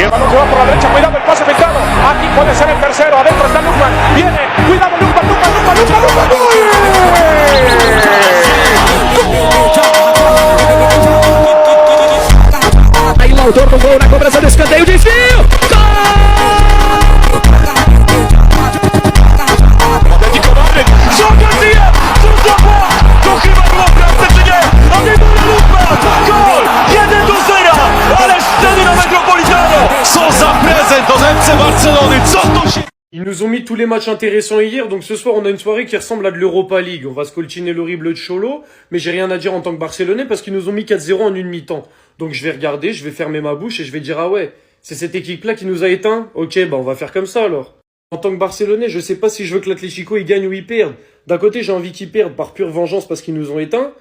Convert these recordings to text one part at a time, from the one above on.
Y el balón jugado por la derecha, cuidado el pase filtrado. Aquí puede ser el tercero, adentro está Lukman. Viene, cuidado Lukman, Aí o autor do gol na cobrança do escanteio, desvio! Ils nous ont mis tous les matchs intéressants hier, donc ce soir on a une soirée qui ressemble à de l'Europa League. On va scoltiner l'horrible de Cholo, mais j'ai rien à dire en tant que Barcelonais parce qu'ils nous ont mis 4-0 en une mi-temps. Donc je vais regarder, je vais fermer ma bouche et je vais dire ah ouais, c'est cette équipe-là qui nous a éteints. Ok, bah on va faire comme ça alors. En tant que Barcelonais, je sais pas si je veux que l'Atlético il gagne ou il perde. D'un côté j'ai envie qu'ils perdent par pure vengeance parce qu'ils nous ont éteints,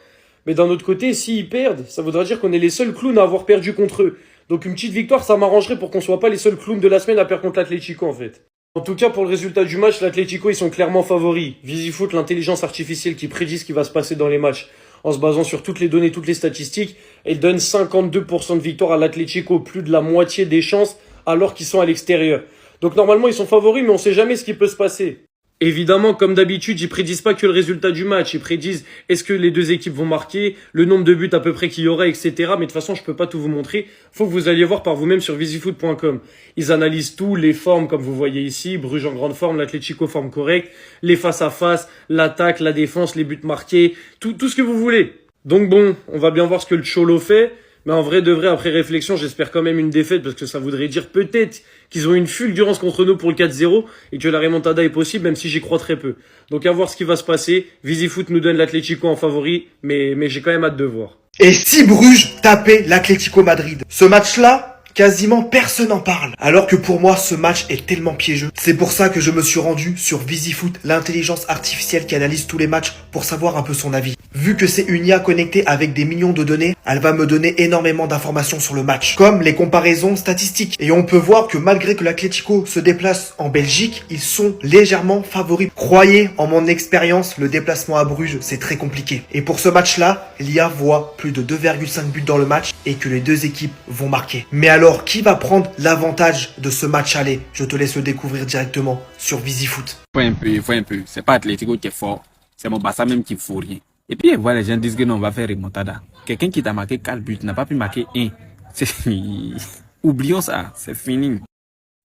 mais d'un autre côté s'ils perdent, ça voudra dire qu'on est les seuls clowns à avoir perdu contre eux. Donc une petite victoire ça m'arrangerait pour qu'on soit pas les seuls clowns de la semaine à perdre contre l'Atlético en fait. En tout cas, pour le résultat du match, l'Atlético, ils sont clairement favoris. VisiFoot, l'intelligence artificielle qui prédit ce qui va se passer dans les matchs, en se basant sur toutes les données, toutes les statistiques, elle donne 52% de victoire à l'Atlético, plus de la moitié des chances, alors qu'ils sont à l'extérieur. Donc normalement, ils sont favoris, mais on sait jamais ce qui peut se passer. Évidemment, comme d'habitude, ils prédisent pas que le résultat du match. Ils prédisent est-ce que les deux équipes vont marquer, le nombre de buts à peu près qu'il y aura, etc. Mais de toute façon, je peux pas tout vous montrer. Faut que vous alliez voir par vous-même sur visifoot.com. Ils analysent tout, les formes comme vous voyez ici, Bruges en grande forme, l'Atlético forme correcte, les face-à-face, l'attaque, la défense, les buts marqués, tout ce que vous voulez. Donc bon, on va bien voir ce que le Cholo fait. Mais en vrai de vrai, après réflexion, j'espère quand même une défaite parce que ça voudrait dire peut-être qu'ils ont une fulgurance contre nous pour le 4-0 et que la remontada est possible, même si j'y crois très peu. Donc à voir ce qui va se passer. VisiFoot nous donne l'Atlético en favori, mais j'ai quand même hâte de voir. Et si Bruges tapait l'Atlético Madrid? Ce match-là, quasiment personne n'en parle. Alors que pour moi, ce match est tellement piégeux. C'est pour ça que je me suis rendu sur VisiFoot, l'intelligence artificielle qui analyse tous les matchs pour savoir un peu son avis. Vu que c'est une IA connectée avec des millions de données, elle va me donner énormément d'informations sur le match, comme les comparaisons statistiques. Et on peut voir que malgré que l'Atlético se déplace en Belgique, ils sont légèrement favoris. Croyez en mon expérience, le déplacement à Bruges, c'est très compliqué. Et pour ce match-là, l'IA voit plus de 2,5 buts dans le match et que les deux équipes vont marquer. Mais alors, qui va prendre l'avantage de ce match aller? Je te laisse le découvrir directement sur VisiFoot. Il faut un peu. C'est pas Atlético qui est fort. C'est mon Barça même qui ne faut rien. Et puis, voilà, les gens disent que non, on va faire remontada. Quelqu'un qui t'a marqué 4 buts n'a pas pu marquer 1. Oublions ça, c'est fini.